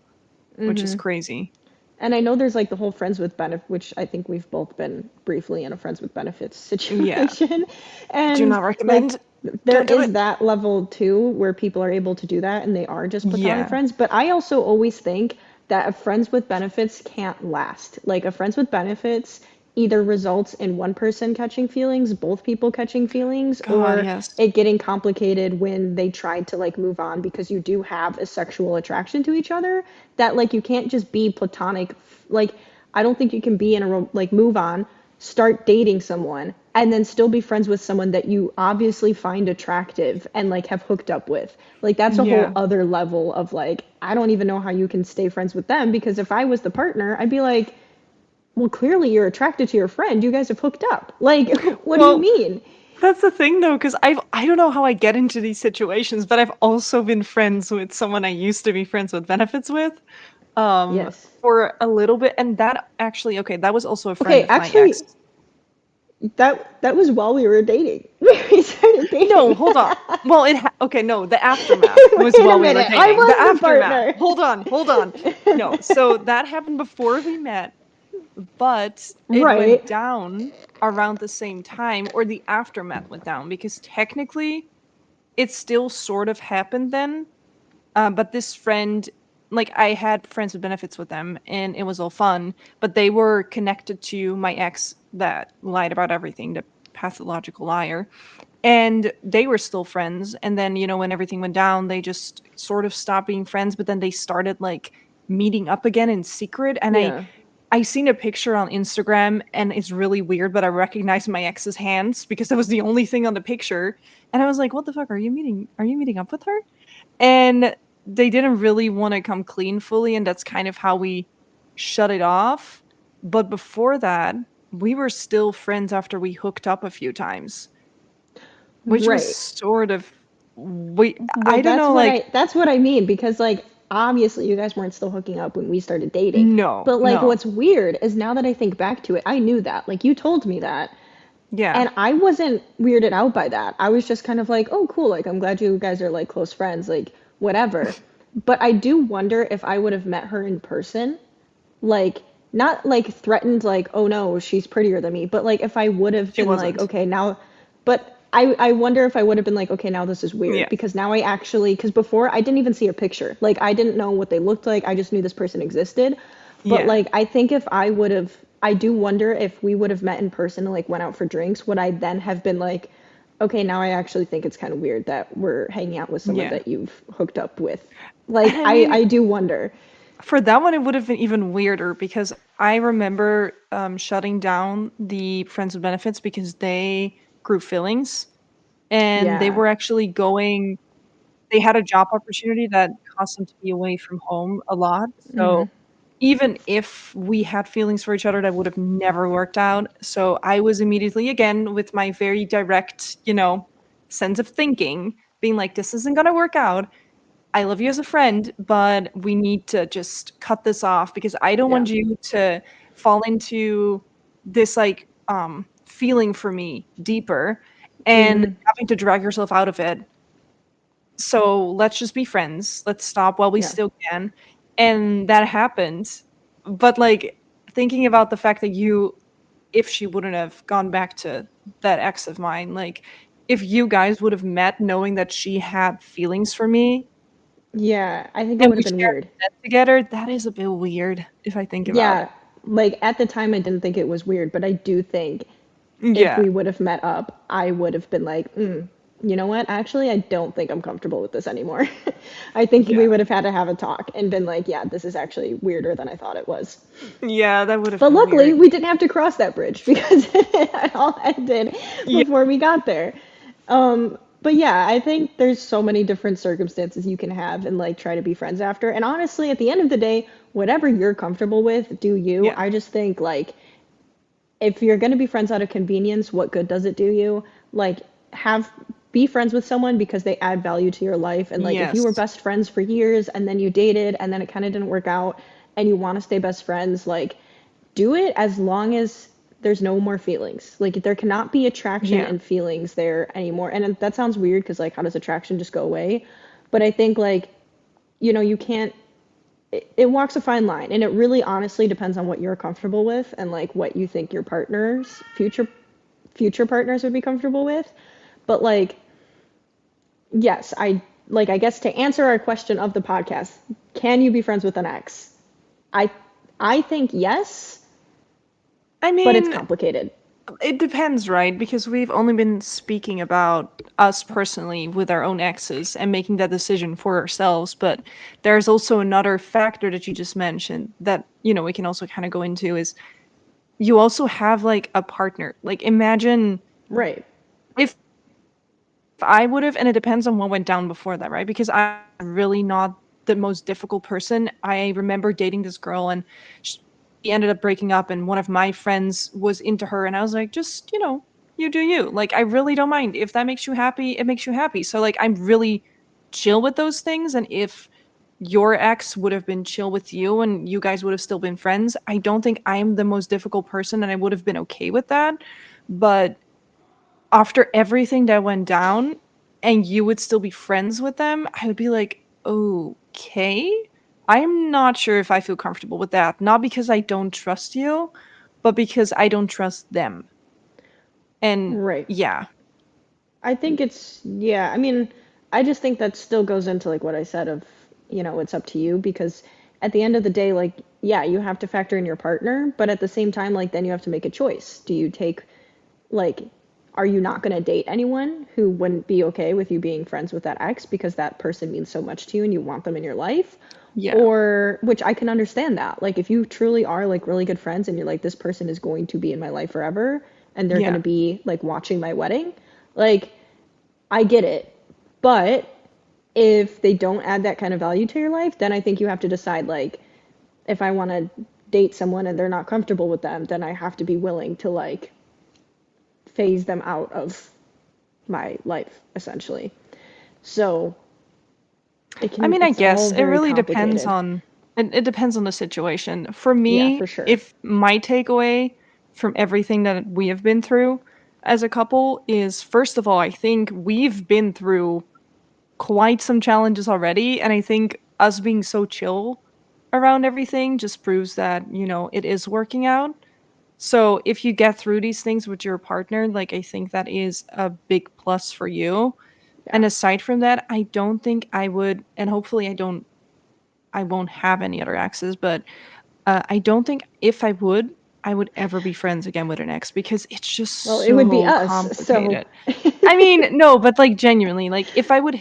which is crazy. And I know there's like the whole friends with benefit, which I think we've both been briefly in a friends with benefits Yeah. situation. Do And not like recommend. there Don't do is it. that level too where people are able to do that and they are just platonic Yeah. friends. But I also always think that a friends with benefits can't last. Like a friends with benefits either results in one person catching feelings, both people catching feelings, God, or yes. it getting complicated when they try to like move on because you do have a sexual attraction to each other that like you can't just be platonic. Like I don't think you can be in a like move on, start dating someone and then still be friends with someone that you obviously find attractive and like have hooked up with. Like that's a whole Yeah. other level of like I don't even know how you can stay friends with them because if I was the partner, I'd be like, well, clearly you're attracted to your friend. You guys have hooked up. Like, what do you Well, mean? that's the thing though, because I don't know how I get into these situations, but I've also been friends with someone I used to be friends with benefits with, Yes. for a little bit, and that actually okay, that was also a friend Okay, of my ex. actually, that was while we were dating. We started No, dating. hold on. Well, okay, no, the aftermath was Wait a while we were minute. I dating. The was the aftermath. partner. Hold on. No, so that happened before we met, but it went Right. down around the same time, or the aftermath went down, because technically it still sort of happened then. But this friend, like I had friends with benefits with them, and it was all fun, but they were connected to my ex that lied about everything, the pathological liar. And they were still friends. And then, when everything went down, they just sort of stopped being friends, but then they started like meeting up again in secret. And I Yeah. I seen a picture on Instagram and it's really weird, but I recognized my ex's hands because that was the only thing on the picture. And I was like, what the fuck? Are you meeting up with her? And they didn't really want to come clean fully, and that's kind of how we shut it off. But before that, we were still friends after we hooked up a few times, which was Right. sort of we Well, I don't know, like that's what I mean because like obviously you guys weren't still hooking up when we started dating. no, But like no. what's weird is now that I think back to it, I knew that. Like you told me that. Yeah. And I wasn't weirded out by that. I was just kind of like, oh, cool. Like, I'm glad you guys are like close friends, like, whatever. But I do wonder if I would have met her in person, like, not like threatened, like, oh no, she's prettier than me, but like if I would have She been like, wasn't. okay, now, but I wonder if I would have been like, okay, now this is weird Yeah. because now I actually, because before I didn't even see a picture. Like, I didn't know what they looked like. I just knew this person existed. But Yeah. like, I think if I would have, I do wonder if we would have met in person and like went out for drinks, would I then have been like, okay, now I actually think it's kind of weird that we're hanging out with someone Yeah. that you've hooked up with. And Like, I I, mean, I do wonder. for that one, it would have been even weirder because I remember shutting down the friends with benefits because they grew fillings and they Yeah. were actually going, they had a job opportunity that caused them to be away from home a lot. So even if we had feelings for each other, that would have never worked out. So I was immediately, again, with my very direct, sense of thinking, being like, this isn't going to work out. I love you as a friend, but we need to just cut this off because I don't Yeah. want you to fall into this like feeling for me deeper and having to drag yourself out of it. So let's just be friends. Let's stop while we Yeah. still can. And that happened. But like thinking about the fact that if she wouldn't have gone back to that ex of mine, like if you guys would have met knowing that she had feelings for me Yeah, I think it and would we have been shared weird. that together, that is a bit weird if I think about Yeah, like at the time I didn't think it was weird, but I do think it. if Yeah. we would have met up, I would have been like, you know what? Actually, I don't think I'm comfortable with this anymore. I think Yeah. we would have had to have a talk and been like, yeah, this is actually weirder than I thought it was. Yeah, that would have But been luckily, weird. we didn't have to cross that bridge because it all ended Yeah. before we got there. But yeah, I think there's so many different circumstances you can have and like try to be friends after. And honestly, at the end of the day, whatever you're comfortable with, do you. Yeah. I just think like if you're going to be friends out of convenience, what good does it do you? Like have be friends with someone because they add value to your life. And like if you were Yes. best friends for years and then you dated and then it kind of didn't work out and you want to stay best friends, like do it as long as there's no more feelings. Like there cannot be attraction Yeah. and feelings there anymore. And that sounds weird because like how does attraction just go away? But I think like you can't it walks a fine line and it really honestly depends on what you're comfortable with and like what you think your partners future partners would be comfortable with. But like yes, I guess to answer our question of the podcast, can you be friends with an ex? I I think yes, I but it's mean, complicated. it depends, right? Because we've only been speaking about us personally with our own exes and making that decision for ourselves. But there's also another factor that you just mentioned that, we can also kind of go into is you also have like a partner. Like imagine Right. if I would have, and it depends on what went down before that, right? Because I'm really not the most difficult person. I remember dating this girl and she ended up breaking up, and one of my friends was into her, and I was like, just, you do you. Like, I really don't mind. If that makes you happy, it makes you happy. So, like, I'm really chill with those things. And if your ex would have been chill with you and you guys would have still been friends, I don't think I'm the most difficult person and I would have been okay with that. But after everything that went down and you would still be friends with them, I would be like, okay. I'm not sure if I feel comfortable with that. Not because I don't trust you, but because I don't trust them. And Right. yeah, I think yeah, I mean, I just think that still goes into like what I said of, it's up to you because at the end of the day, like, yeah, you have to factor in your partner, but at the same time, like, then you have to make a choice. Do you take, like, are you not going to date anyone who wouldn't be okay with you being friends with that ex because that person means so much to you and you want them in your life? yeah, Or, which I can understand that. Like, if you truly are like really good friends and you're like, this person is going to be in my life forever and they're going to yeah, be like watching my wedding, like, I get it. But if they don't add that kind of value to your life, then I think you have to decide like if I want to date someone and they're not comfortable with them, then I have to be willing to like phase them out of my life essentially. So I mean, I it's all guess it very really depends complicated. on it depends on the situation. For Yeah, for me, sure. if my takeaway from everything that we have been through, as a couple is, first of all, I think we've been through quite some challenges already, and I think us being so chill around everything just proves that, it is working out. So if you get through these things with your partner, like I think that is a big plus for you. Yeah. And aside from that, I don't think I would, and hopefully I won't have any other exes, but I don't think if I would ever be friends again with an ex because it's just Well, it would be so us, so complicated. I mean, no, but like genuinely, like if I would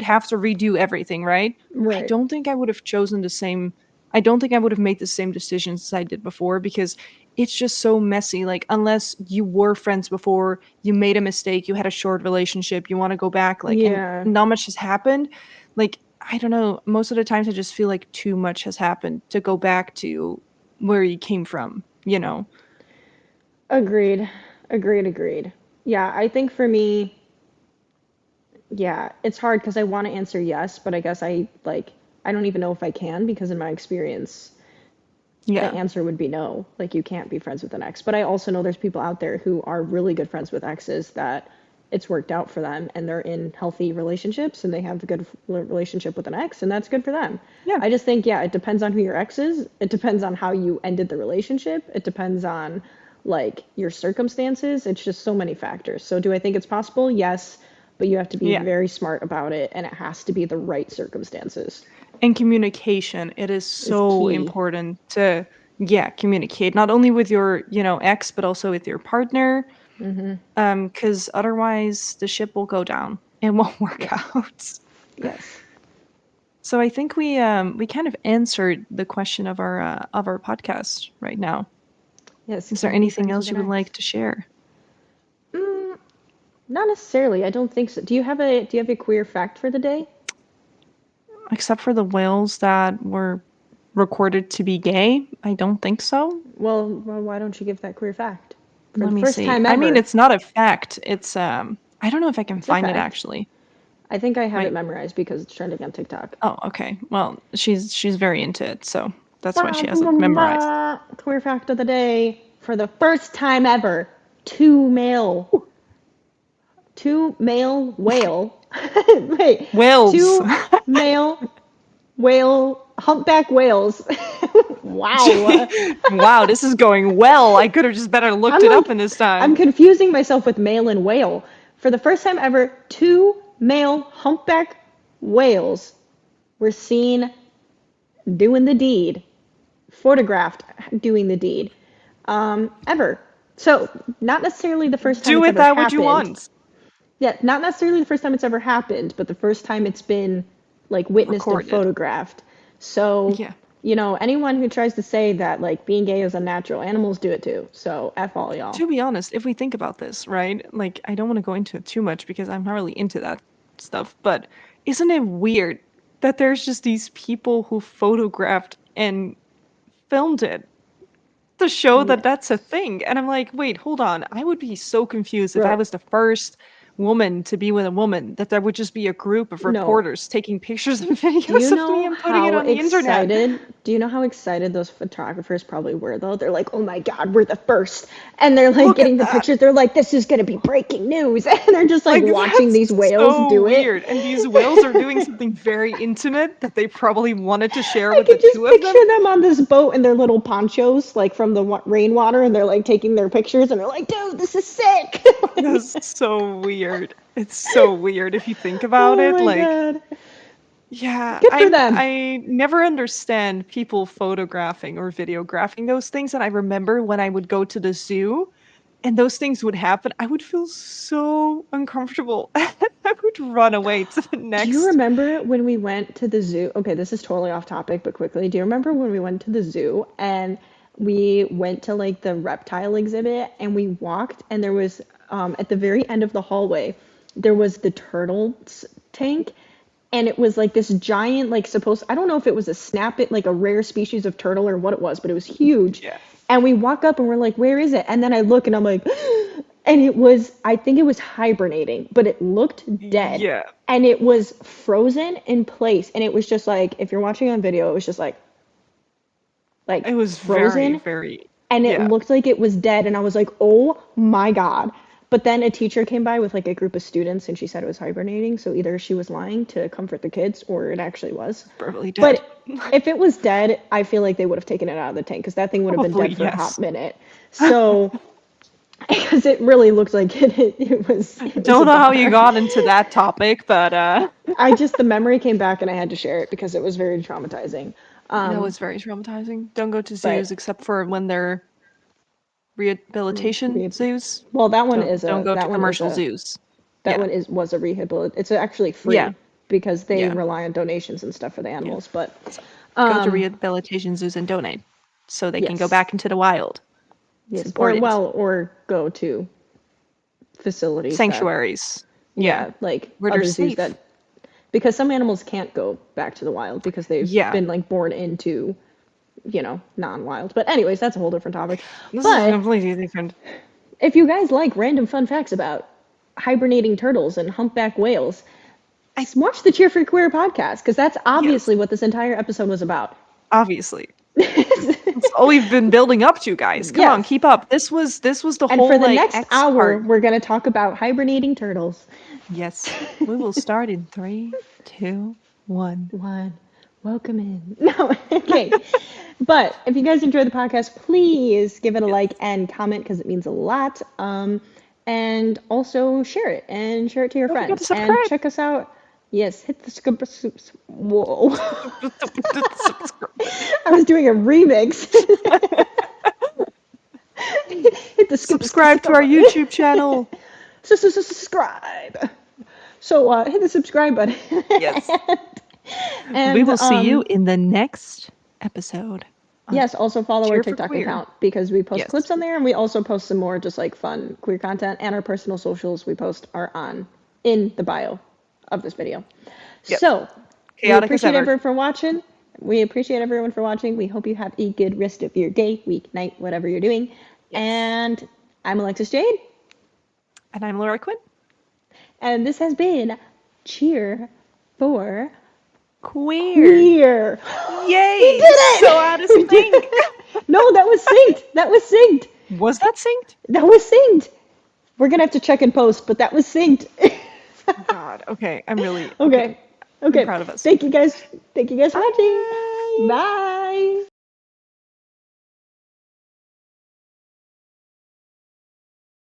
have to redo everything, right? I right. don't think I would have chosen the same I don't think I would have made the same decisions as I did before because it's just so messy. Like unless you were friends before, you made a mistake, you had a short relationship, you want to go back, like and Yeah. not much has happened. Like I don't know, most of the times I just feel like too much has happened to go back to where you came from, you know? Agreed. Agreed, agreed. Yeah, I think for me, yeah, it's hard because I want to answer yes, but I guess I don't even know if I can because in my experience, the Yeah. answer would be no. Like you can't be friends with an ex. But I also know there's people out there who are really good friends with exes that it's worked out for them and they're in healthy relationships and they have a good relationship with an ex and that's good for them. Yeah. I just think, yeah, it depends on who your ex is. It depends on how you ended the relationship. It depends on like your circumstances. It's just so many factors. So do I think it's possible? Yes, but you have to be Yeah. very smart about it and it has to be the right circumstances. And communication, it is Is so key. important to yeah, communicate not only with your, ex but also with your partner. Cuz otherwise the ship will go down. It won't work Yes. out. Yes. So I think we kind of answered the question of our podcast right now. Yes, Is there can be anything friends with else an you would ex. like to share? Mm, not necessarily. I don't think so. Do you have a queer fact for the day? Except for the whales that were recorded to be gay, I don't think so. Well, why don't you give that queer fact? For Let the me first see. time I mean, ever. it's not a fact. It's I don't know if I can It's a find it fact. actually. I think I have it Wait. memorized because it's trending on TikTok. Oh, okay. Well, she's very into it, so that's why she has it memorized. Queer fact of the day. For the first time ever, two male, two male whale, wait, Whales. two male whale, humpback whales. Wow. Gee, wow, this is going well. I could have just better looked I'm it like, up in this I'm time. confusing myself with male and whale. For the first time ever, two male humpback whales were seen doing the deed, photographed doing the deed, ever. So, not necessarily the first time Do it's with ever that what you happened. want. Yeah, not necessarily the first time it's ever happened, but the first time it's been like witnessed and Recorded. photographed. So, Yeah. anyone who tries to say that like being gay is unnatural, animals do it too. So, F all y'all. To be honest, if we think about this, right? Like, I don't want to go into it too much because I'm not really into that stuff, but isn't it weird that there's just these people who photographed and filmed it to show that that's a Yes. thing? And I'm like, wait, hold on. I would be so confused if I Bro, was the first woman to be with a woman, that there would just be a group of no. reporters taking pictures and Do you videos of me know and putting it how on the internet. excited? Do you know how excited those photographers probably were though? They're like, "Oh my God, we're the first!" And they're like Look at getting the that. pictures. They're like, "This is gonna be breaking news!" And they're just like Like, watching that's these whales so do it. weird. And these whales are doing something very intimate that they probably wanted to share I with the could two just of them. picture them on this boat in their little ponchos, like from the rainwater, and they're like taking their pictures, and they're like, "Dude, this is sick!" That's so weird. It's so weird if you think about Oh it. my Like, God, yeah, good for them. I never understand people photographing or videographing those things. And I remember when I would go to the zoo and those things would happen, I would feel so uncomfortable. I would run away to the Do you next. remember when we went to the zoo? Okay, this is totally off topic, but quickly. Do you remember when we went to the zoo and we went to like the reptile exhibit and we walked and there was at the very end of the hallway, there was the turtles tank and it was like this giant like supposed I don't know if it was a snap it like a rare species of turtle or what it was, but it was huge. Yeah. And we walk up and we're like, "Where is it?" And then I look and I'm like, and it was I think it was hibernating, but it looked dead. Yeah. And it was frozen in place and it was just like if you're watching on video, it was just like It was very, frozen very, and it yeah. looked like it was dead and I was like, "Oh my God." But then a teacher came by with like a group of students and she said it was hibernating. So either she was lying to comfort the kids or it actually was. Probably dead. But if it was dead, I feel like they would have taken it out of the tank because that thing would have been Probably, dead for a hot yes. minute. So, because it really looked like it was Don't a know how you bar. got into that topic, but The memory came back and I had to share it because it was very traumatizing. that was very traumatizing. Don't go to But zoos except for when they're rehabilitation zoos. well, Don't go to commercial zoos. that Yeah. one was a rehabilitation. It's actually Yeah. free because they Yeah. rely on donations and stuff for the animals. But Go to rehabilitation zoos and donate so they can go yes, back into the wild. It's yes, or important. or go to facilities that Sanctuaries. Yeah. like Where they're other zoos safe. that because some animals can't go back to the wild because they've Yeah. been like born into non-wild. But anyways, that's a whole different topic. This is But completely different. if you guys like random fun facts about hibernating turtles and humpback whales, watch the Cheer for Queer podcast because that's obviously what this entire episode was about. Obviously. That's all we've been building up to, guys. Come on, Yes. keep up. This was the And whole for the like next X hour, part. we're going to talk about hibernating turtles. Yes. We will start in 3, 2, 1. One. Welcome in. No, okay. But if you guys enjoy the podcast, please give it a like and comment because it means a lot. And also share it to your Don't forget friends to and subscribe. check us out. Yes, hit the whoa. I was doing a remix. Hit the Subscribe to our YouTube channel. Subscribe. So hit the subscribe button. Yes. And We will see you in the next episode. Yes, also follow our Cheer for TikTok Queer. account because we post Yes. clips on there and we also post some more just like fun queer content and our personal socials we post are in the bio of this video. Yep. So, Chaotic as ever. everyone for watching. We appreciate everyone for watching. We hope you have a good rest of your day, week, night, whatever you're doing. Yes. And I'm Alexis Jade. And I'm Laura Quinn. And this has been Cheer for Queer. Yay! We did it! So out of sync. No, that was synced. That was synced. Was that synced? That was synced. We're gonna have to check and post, but that was synced. God. Okay. I'm really okay. I'm proud of us. Thank you guys for watching. Bye.